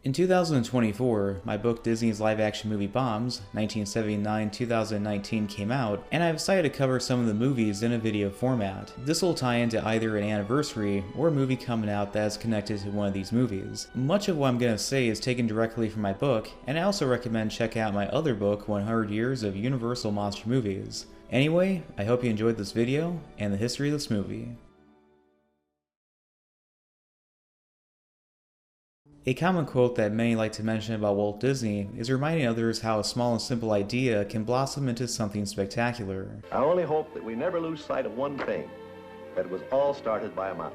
In 2024, my book Disney's live-action movie Bombs, 1979-2019 came out, and I've decided to cover some of the movies in a video format. This will tie into either an anniversary or a movie coming out that is connected to one of these movies. Much of what I'm going to say is taken directly from my book, and I also recommend check out my other book, 100 Years of Universal Monster Movies. Anyway, I hope you enjoyed this video and the history of this movie. A common quote that many like to mention about Walt Disney is reminding others how a small and simple idea can blossom into something spectacular. I only hope that we never lose sight of one thing, that it was all started by a mouse.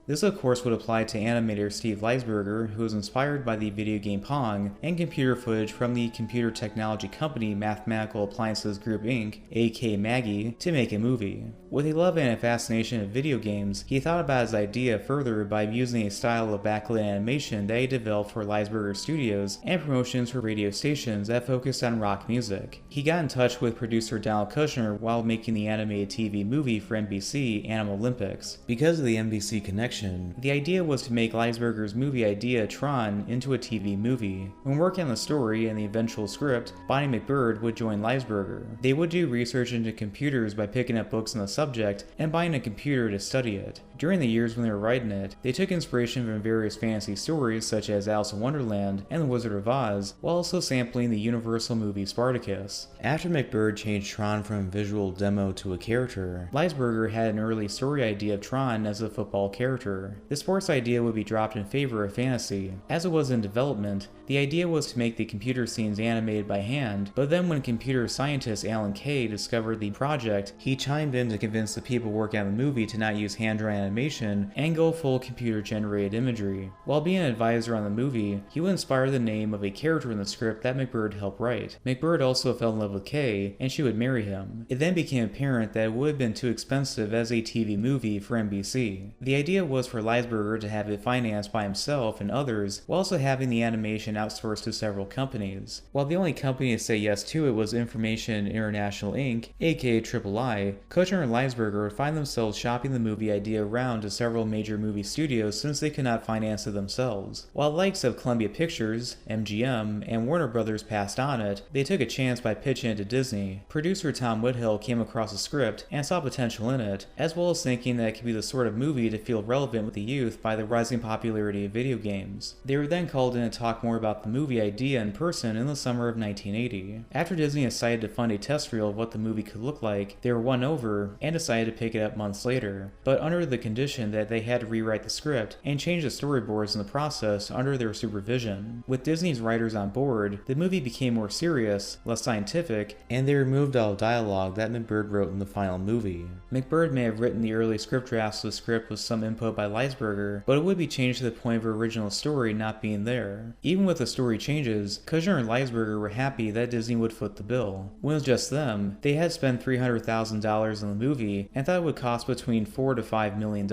This of course would apply to animator Steve Leisberger, who was inspired by the video game Pong and computer footage from the computer technology company Mathematical Appliances Group Inc., aka Maggie, to make a movie. With a love and a fascination of video games, he thought about his idea further by using a style of backlit animation that he developed for Leisberger Studios and promotions for radio stations that focused on rock music. He got in touch with producer Donald Kushner while making the animated TV movie for NBC, Animal Olympics. Because of the NBC connection, the idea was to make Leisberger's movie idea Tron into a TV movie. When working on the story and the eventual script, Bonnie McBird would join Leisberger. They would do research into computers by picking up books on the subject and buying a computer to study it. During the years when they were writing it, they took inspiration from various fantasy stories such as Alice in Wonderland and The Wizard of Oz, while also sampling the Universal movie Spartacus. After McBird changed Tron from a visual demo to a character, Leisberger had an early story idea of Tron as a football character. The sports idea would be dropped in favor of fantasy. As it was in development, the idea was to make the computer scenes animated by hand, but then when computer scientist Alan Kay discovered the project, he chimed in to convince the people working on the movie to not use hand-drawn animation and go full computer-generated imagery. While being an advisor on the movie, he would inspire the name of a character in the script that McBird helped write. McBird also fell in love with Kay, and she would marry him. It then became apparent that it would have been too expensive as a TV movie for NBC. The idea was for Leisberger to have it financed by himself and others, while also having the animation outsourced to several companies. While the only company to say yes to it was Information International Inc., aka III, Kushner and Leisberger would find themselves shopping the movie idea around to several major movie studios since they could not finance it themselves. While the likes of Columbia Pictures, MGM, and Warner Brothers passed on it, they took a chance by pitching it to Disney. Producer Tom Whithill came across the script and saw potential in it, as well as thinking that it could be the sort of movie to feel relevant with the youth by the rising popularity of video games. They were then called in to talk more about the movie idea in person in the summer of 1980. After Disney decided to fund a test reel of what the movie could look like, they were won over and decided to pick it up months later, but under the condition that they had to rewrite the script and change the storyboards in the process under their supervision. With Disney's writers on board, the movie became more serious, less scientific, and they removed all dialogue that McBird wrote in the final movie. McBird may have written the early script drafts of the script with some input by Leisberger, but it would be changed to the point of her original story not being there. Even with the story changes, Kushner and Leisberger were happy that Disney would foot the bill. When it was just them, they had spent $300,000 on the movie and thought it would cost between $4 to $5 million,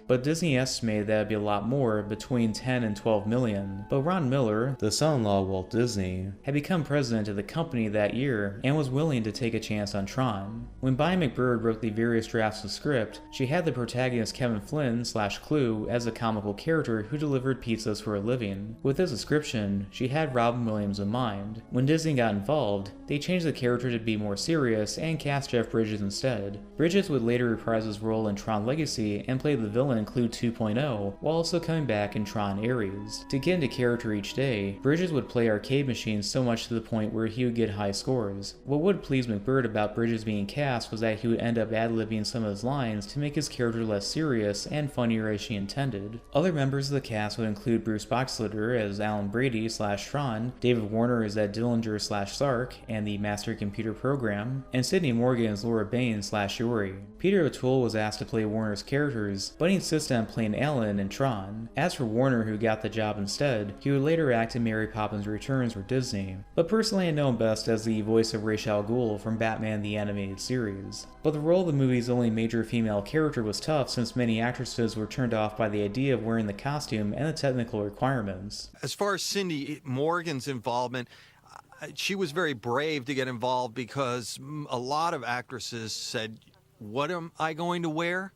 but Disney estimated that it would be a lot more, between $10 and $12 million. But Ron Miller, the son-in-law of Walt Disney, had become president of the company that year and was willing to take a chance on Tron. When Bonnie McBird wrote the various drafts of the script, she had the protagonist Kevin Flynn / Clue as a comical character who delivered pizzas for a living. With this description, she had Robin Williams in mind. When Disney got involved, they changed the character to be more serious and cast Jeff Bridges instead. Bridges would later reprise his role in Tron Legacy and play the villain Clue 2.0, while also coming back in Tron Ares. To get into character each day, Bridges would play arcade machines so much to the point where he would get high scores. What would please McBird about Bridges being cast was that he would end up ad-libbing some of his lines to make his character less serious and funnier as she intended. Other members of the cast would include Bruce Boxleiter as Alan Brady / Tron, David Warner as Ed Dillinger / Sark and the Master Computer Program, and Sidney Morgan as Laura Baines / Yori. Peter O'Toole was asked to play Warner's characters, but he insisted on playing Alan in Tron. As for Warner, who got the job instead, he would later act in Mary Poppins Returns for Disney, but personally I know him best as the voice of Ra's al Ghul from Batman the Animated Series. But the role of the movie's only major female character was tough since many actresses were turned off by the idea of wearing the costume and the technical requirements. As far as Cindy Morgan's involvement, she was very brave to get involved because a lot of actresses said, "What am I going to wear?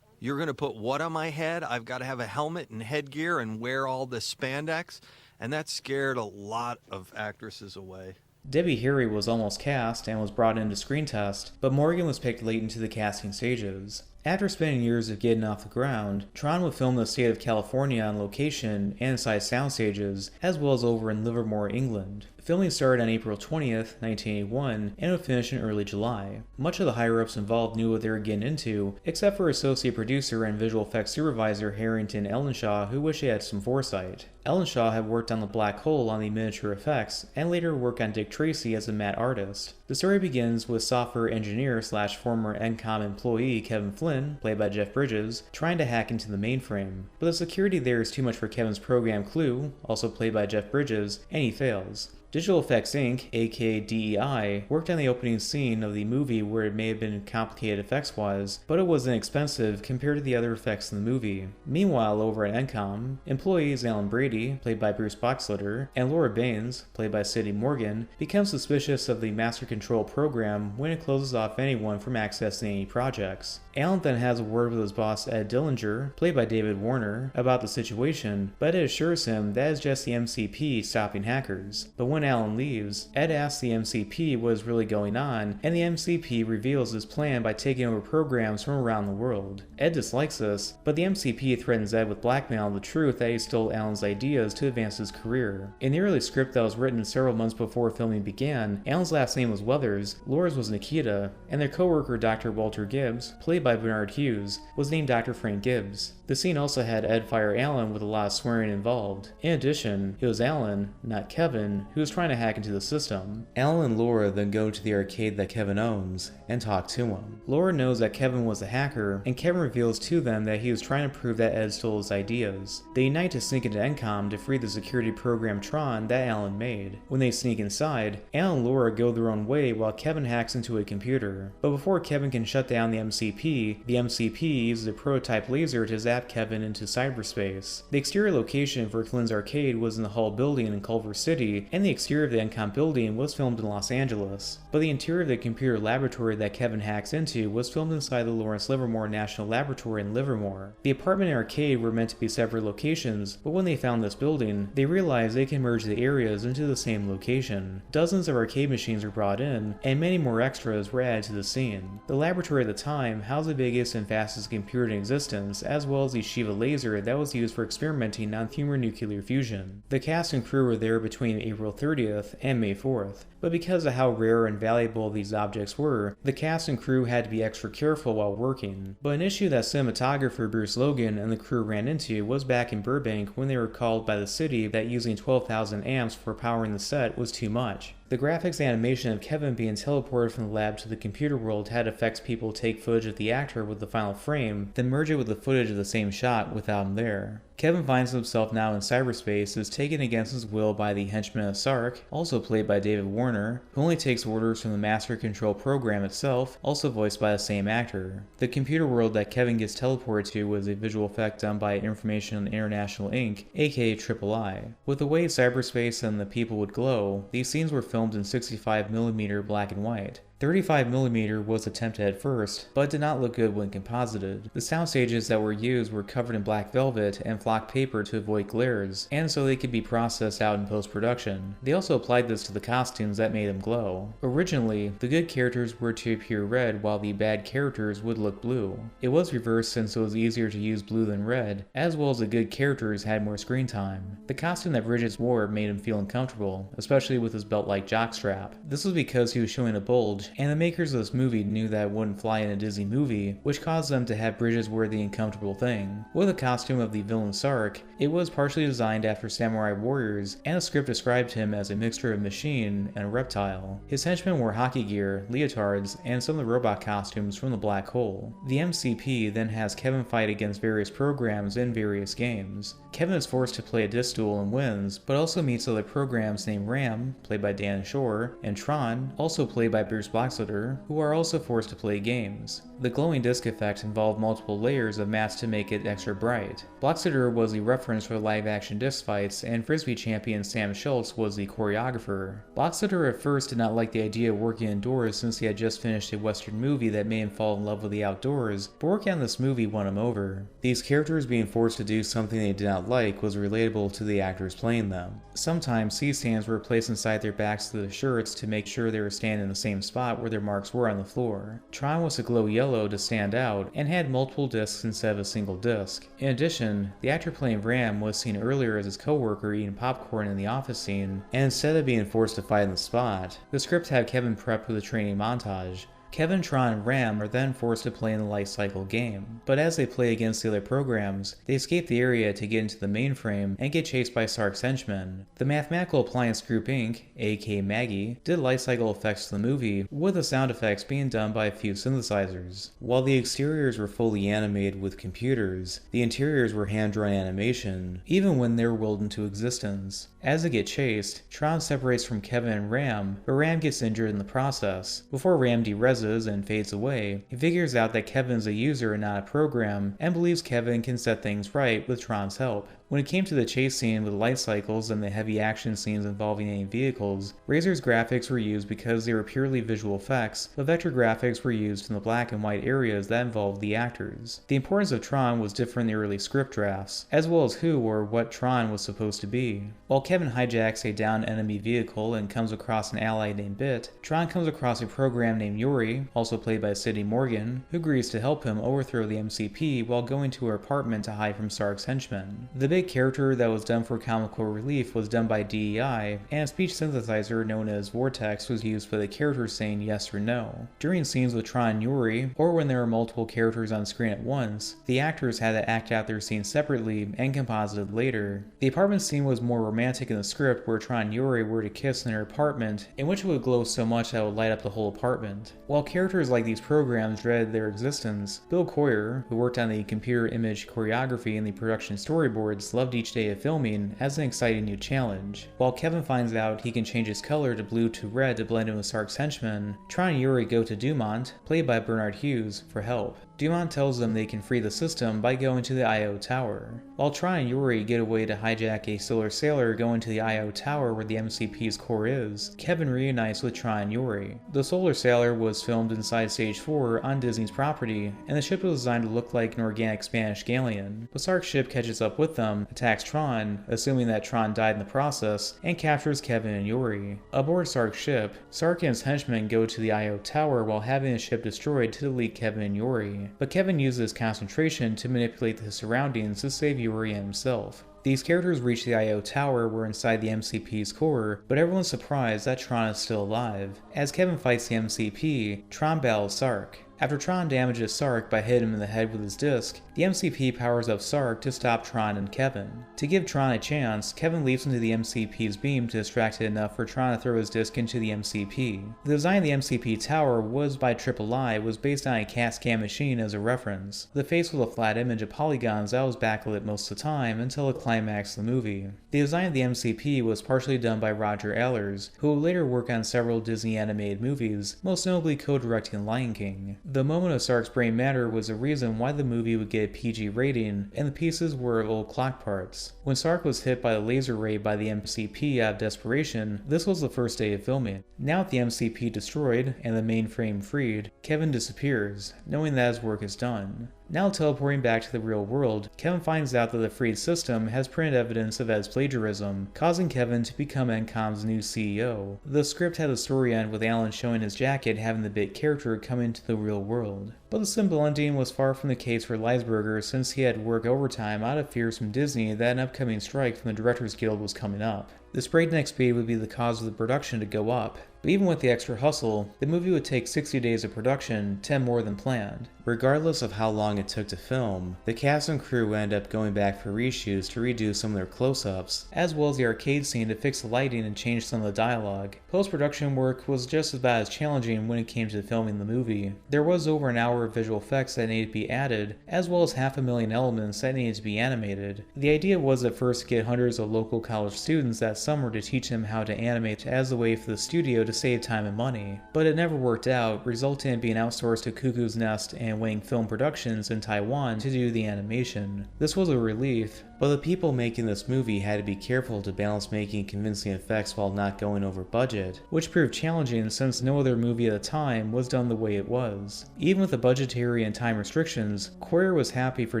You're going to put what on my head? I've got to have a helmet and headgear and wear all this spandex." and that scared a lot of actresses away. Debbie Harry was almost cast and was brought in to screen test, but Morgan was picked late into the casting stages. After spending years of getting off the ground, Tron would film in the state of California on location and inside sound stages, as well as over in Livermore, England. Filming started on April 20th, 1981, and would finish in early July. Much of the higher-ups involved knew what they were getting into, except for associate producer and visual effects supervisor Harrington Ellenshaw, who wished he had some foresight. Ellenshaw had worked on the Black Hole on the miniature effects, and later worked on Dick Tracy as a matte artist. The story begins with software engineer / former ENCOM employee Kevin Flynn, played by Jeff Bridges, trying to hack into the mainframe. But the security there is too much for Kevin's program Clue, also played by Jeff Bridges, and he fails. Digital Effects Inc., aka DEI, worked on the opening scene of the movie where it may have been complicated effects-wise, but it was inexpensive compared to the other effects in the movie. Meanwhile, over at ENCOM, employees Alan Brady, played by Bruce Boxleiter, and Laura Baines, played by Sidney Morgan, become suspicious of the Master Control program when it closes off anyone from accessing any projects. Alan then has a word with his boss Ed Dillinger, played by David Warner, about the situation, but Ed assures him that is just the MCP stopping hackers. But when Alan leaves, Ed asks the MCP what is really going on, and the MCP reveals his plan by taking over programs from around the world. Ed dislikes this, but the MCP threatens Ed with blackmail and the truth that he stole Alan's ideas to advance his career. In the early script that was written several months before filming began, Alan's last name was Weathers, Laura's was Nikita, and their co-worker Dr. Walter Gibbs, played by Bernard Hughes, was named Dr. Frank Gibbs. The scene also had Ed fire Alan with a lot of swearing involved. In addition, it was Alan, not Kevin, who was trying to hack into the system. Alan and Laura then go to the arcade that Kevin owns and talk to him. Laura knows that Kevin was a hacker, and Kevin reveals to them that he was trying to prove that Ed stole his ideas. They unite to sneak into ENCOM to free the security program Tron that Alan made. When they sneak inside, Alan and Laura go their own way while Kevin hacks into a computer. But before Kevin can shut down the MCP uses a prototype laser to zap Kevin into cyberspace. The exterior location for Flynn's arcade was in the Hall building in Culver City, and the exterior of the ENCOM building was filmed in Los Angeles. But the interior of the computer laboratory that Kevin hacks into was filmed inside the Lawrence Livermore National Laboratory in Livermore. The apartment and arcade were meant to be separate locations, but when they found this building, they realized they can merge the areas into the same location. Dozens of arcade machines were brought in, and many more extras were added to the scene. The laboratory at the time housed the biggest and fastest computer in existence, as well as the Shiva laser that was used for experimenting on thermonuclear fusion. The cast and crew were there between April 30th and May 4th. But because of how rare and valuable these objects were, the cast and crew had to be extra careful while working. But an issue that cinematographer Bruce Logan and the crew ran into was back in Burbank when they were called by the city that using 12,000 amps for powering the set was too much. The graphics animation of Kevin being teleported from the lab to the computer world had effects people take footage of the actor with the final frame, then merge it with the footage of the same shot without him there. Kevin finds himself now in cyberspace and is taken against his will by the henchman of Sark, also played by David Warner, who only takes orders from the Master Control program itself, also voiced by the same actor. The computer world that Kevin gets teleported to was a visual effect done by Information International Inc., aka DeepAI. With the way cyberspace and the people would glow, these scenes were filmed in 65mm black and white. 35mm was attempted at first, but did not look good when composited. The sound stages that were used were covered in black velvet and flock paper to avoid glares, and so they could be processed out in post-production. They also applied this to the costumes that made them glow. Originally, the good characters were to appear red while the bad characters would look blue. It was reversed since it was easier to use blue than red, as well as the good characters had more screen time. The costume that Bridges wore made him feel uncomfortable, especially with his belt-like jockstrap. This was because he was showing a bulge, and the makers of this movie knew that it wouldn't fly in a Disney movie, which caused them to have Bridges wear the uncomfortable thing. With the costume of the villain Sark, it was partially designed after samurai warriors, and the script described him as a mixture of machine and a reptile. His henchmen wore hockey gear, leotards, and some of the robot costumes from the Black Hole. The MCP then has Kevin fight against various programs in various games. Kevin is forced to play a disc duel and wins, but also meets other programs named Ram, played by Dan Shore, and Tron, also played by Bruce Blackslitter, who are also forced to play games. The glowing disc effect involved multiple layers of mask to make it extra bright. Blackslitter was the reference for live-action disc fights, and Frisbee champion Sam Schultz was the choreographer. Blackslitter at first did not like the idea of working indoors since he had just finished a Western movie that made him fall in love with the outdoors, but working on this movie won him over. These characters being forced to do something they did not like was relatable to the actors playing them. Sometimes C-stands were placed inside their backs of the shirts to make sure they were standing in the same spot where their marks were on the floor. Tron was to glow yellow to stand out, and had multiple discs instead of a single disc. In addition, the actor playing Ram was seen earlier as his co-worker eating popcorn in the office scene, and instead of being forced to fight in the spot, the script had Kevin prepped with a training montage. Kevin, Tron, and Ram are then forced to play in the life cycle game, but as they play against the other programs, they escape the area to get into the mainframe and get chased by Sark's henchmen. The Mathematical Appliance Group Inc., aka Maggie, did life cycle effects to the movie, with the sound effects being done by a few synthesizers. While the exteriors were fully animated with computers, the interiors were hand-drawn animation, even when they were willed into existence. As they get chased, Tron separates from Kevin and Ram, but Ram gets injured in the process. Before Ram dereses and fades away, he figures out that Kevin is a user and not a program, and believes Kevin can set things right with Tron's help. When it came to the chase scene with light cycles and the heavy action scenes involving any vehicles, Razor's graphics were used because they were purely visual effects, but vector graphics were used in the black and white areas that involved the actors. The importance of Tron was different in the early script drafts, as well as who or what Tron was supposed to be. While Kevin hijacks a downed enemy vehicle and comes across an ally named Bit, Tron comes across a program named Yuri, also played by Sidney Morgan, who agrees to help him overthrow the MCP while going to her apartment to hide from Sark's henchmen. The big character that was done for comical relief was done by DeepAI, and a speech synthesizer known as Vortex was used for the characters saying yes or no. During scenes with Tron and Yuri, or when there were multiple characters on screen at once, the actors had to act out their scenes separately and composited later. The apartment scene was more romantic in the script, where Tron and Yuri were to kiss in her apartment, in which it would glow so much that it would light up the whole apartment. While characters like these programs dreaded their existence, Bill Coyer, who worked on the computer image choreography and the production storyboards, loved each day of filming as an exciting new challenge. While Kevin finds out he can change his color to blue to red to blend in with Sark's henchmen, Tron and Yuri go to Dumont, played by Bernard Hughes, for help. Dumont tells them they can free the system by going to the I.O. Tower. While Tron and Yuri get away to hijack a Solar Sailor going to the I.O. Tower where the MCP's core is, Kevin reunites with Tron and Yuri. The Solar Sailor was filmed inside Stage 4 on Disney's property, and the ship was designed to look like an organic Spanish galleon. But Sark's ship catches up with them, attacks Tron, assuming that Tron died in the process, and captures Kevin and Yuri. Aboard Sark's ship, Sark and his henchmen go to the I.O. Tower while having his ship destroyed to delete Kevin and Yuri. But Kevin uses concentration to manipulate the surroundings to save Yuri and himself. These characters reach the I.O. Tower where inside the MCP's core, but everyone's surprised that Tron is still alive. As Kevin fights the MCP, Tron battles Sark. After Tron damages Sark by hitting him in the head with his disc, the MCP powers up Sark to stop Tron and Kevin. To give Tron a chance, Kevin leaps into the MCP's beam to distract it enough for Tron to throw his disc into the MCP. The design of the MCP tower was by DeepAI was based on a CAT scan machine as a reference. The face was a flat image of polygons that was backlit most of the time until the climax of the movie. The design of the MCP was partially done by Roger Ehlers, who would later work on several Disney animated movies, most notably co-directing Lion King. The moment of Sark's brain matter was the reason why the movie would get a PG rating, and the pieces were of old clock parts. When Sark was hit by a laser ray by the MCP out of desperation, this was the first day of filming. Now with the MCP destroyed and the mainframe freed, Kevin disappears, knowing that his work is done. Now teleporting back to the real world, Kevin finds out that the freed system has printed evidence of Ed's plagiarism, causing Kevin to become Encom's new CEO. The script had a story end with Alan showing his jacket having the bit character come into the real world. But the simple ending was far from the case for Leisberger, since he had to work overtime out of fears from Disney that an upcoming strike from the Directors Guild was coming up. This breakneck speed would be the cause of the production to go up, but even with the extra hustle, the movie would take 60 days of production, 10 more than planned. Regardless of how long it took to film, the cast and crew would end up going back for reshoots to redo some of their close-ups, as well as the arcade scene to fix the lighting and change some of the dialogue. Post-production work was just about as challenging when it came to filming the movie. There was over an hour of visual effects that needed to be added, as well as 500,000 elements that needed to be animated. The idea was at first to get hundreds of local college students that summer to teach him how to animate as a way for the studio to save time and money, but it never worked out, resulting in being outsourced to Cuckoo's Nest and Wang Film Productions in Taiwan to do the animation. This was a relief, but the people making this movie had to be careful to balance making convincing effects while not going over budget, which proved challenging since no other movie at the time was done the way it was. Even with the budgetary and time restrictions, Coyer was happy for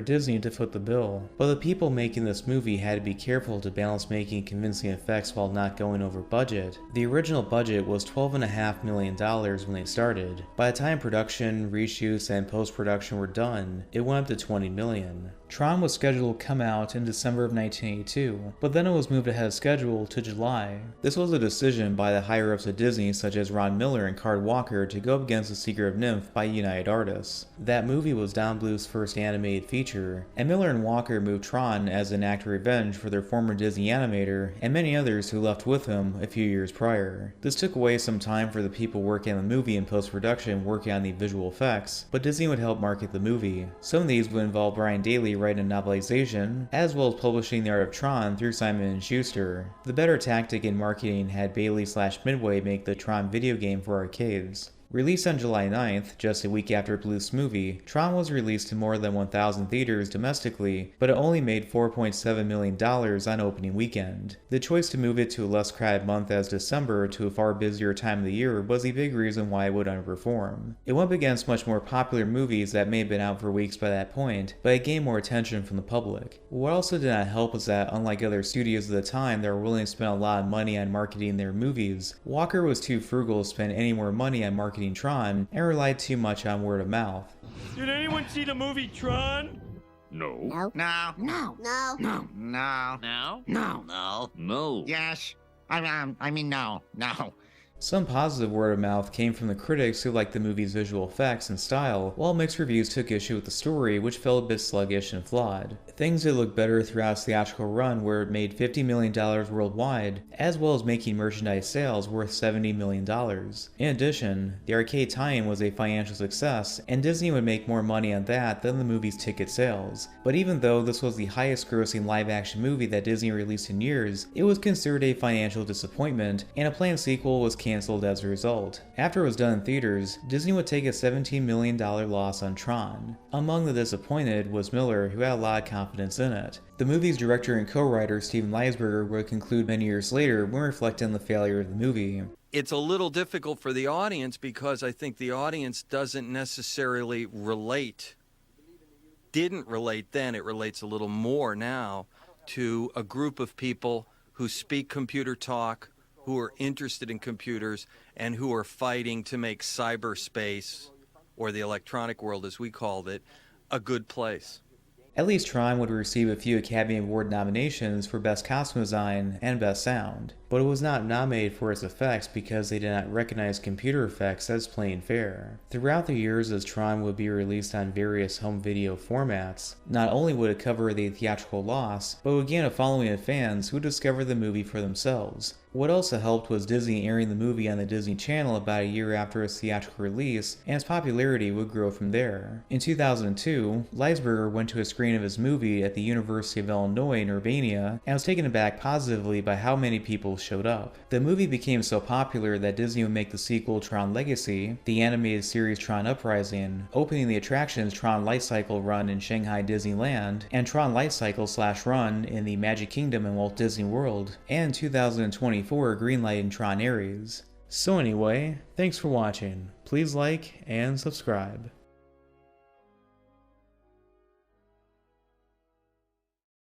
Disney to foot the bill, but the people making this movie had to be careful to balance making convincing effects while not going over budget. The original budget was $12.5 million when they started. By the time production, reshoots, and post-production were done, it went up to $20 million. Tron was scheduled to come out in December of 1982, but then it was moved ahead of schedule to July. This was a decision by the higher-ups at Disney such as Ron Miller and Card Walker to go up against The Secret of NIMH by United Artists. That movie was Don Bluth's first animated feature, and Miller and Walker moved Tron as an act of revenge for their former Disney animator and many others who left with him a few years prior. This took away some time for the people working on the movie in post-production working on the visual effects, but Disney would help market the movie. Some of these would involve Brian Daley writing a novelization, as well as publishing The Art of Tron through Simon & Schuster. The better tactic in marketing had Bailey/Midway make the Tron video game for arcades. Released on July 9th, just a week after Bluth's movie, Tron was released to more than 1,000 theaters domestically, but it only made $4.7 million on opening weekend. The choice to move it to a less crowded month as December to a far busier time of the year was a big reason why it would underperform. It went up against much more popular movies that may have been out for weeks by that point, but it gained more attention from the public. What also did not help was that, unlike other studios at the time that were willing to spend a lot of money on marketing their movies, Walker was too frugal to spend any more money on marketing Tron and relied too much on word of mouth. Did anyone see the movie Tron? No. No. No. No. No. No. No. No. No. No. No. Yes. I mean, no. No. Some positive word of mouth came from the critics who liked the movie's visual effects and style, while mixed reviews took issue with the story, which felt a bit sluggish and flawed. Things did look better throughout its theatrical run, where it made $50 million worldwide, as well as making merchandise sales worth $70 million. In addition, the arcade tie-in was a financial success, and Disney would make more money on that than the movie's ticket sales. But even though this was the highest grossing live-action movie that Disney released in years, it was considered a financial disappointment, and a planned sequel was canceled as a result. After it was done in theaters, Disney would take a $17 million loss on Tron. Among the disappointed was Miller, who had a lot of confidence in it. The movie's director and co-writer Steven Leisberger would conclude many years later when reflecting on the failure of the movie. It's a little difficult for the audience because I think the audience doesn't necessarily didn't relate then, it relates a little more now to a group of people who speak computer talk, who are interested in computers, and who are fighting to make cyberspace, or the electronic world as we called it, a good place. At least Tron would receive a few Academy Award nominations for Best Costume Design and Best Sound, but it was not nominated for its effects because they did not recognize computer effects as plain fare. Throughout the years as Tron would be released on various home video formats, not only would it cover the theatrical loss, but would gain a following of fans who discovered the movie for themselves. What also helped was Disney airing the movie on the Disney Channel about a year after its theatrical release, and its popularity would grow from there. In 2002, Leisberger went to a screening of his movie at the University of Illinois in Urbana and was taken aback positively by how many people showed up. The movie became so popular that Disney would make the sequel Tron Legacy, the animated series Tron Uprising, opening the attractions Tron Light Cycle Run in Shanghai Disneyland, and Tron Light Cycle/Run in the Magic Kingdom and Walt Disney World, and 2024 greenlight in Tron Ares. So anyway, thanks for watching. Please like and subscribe.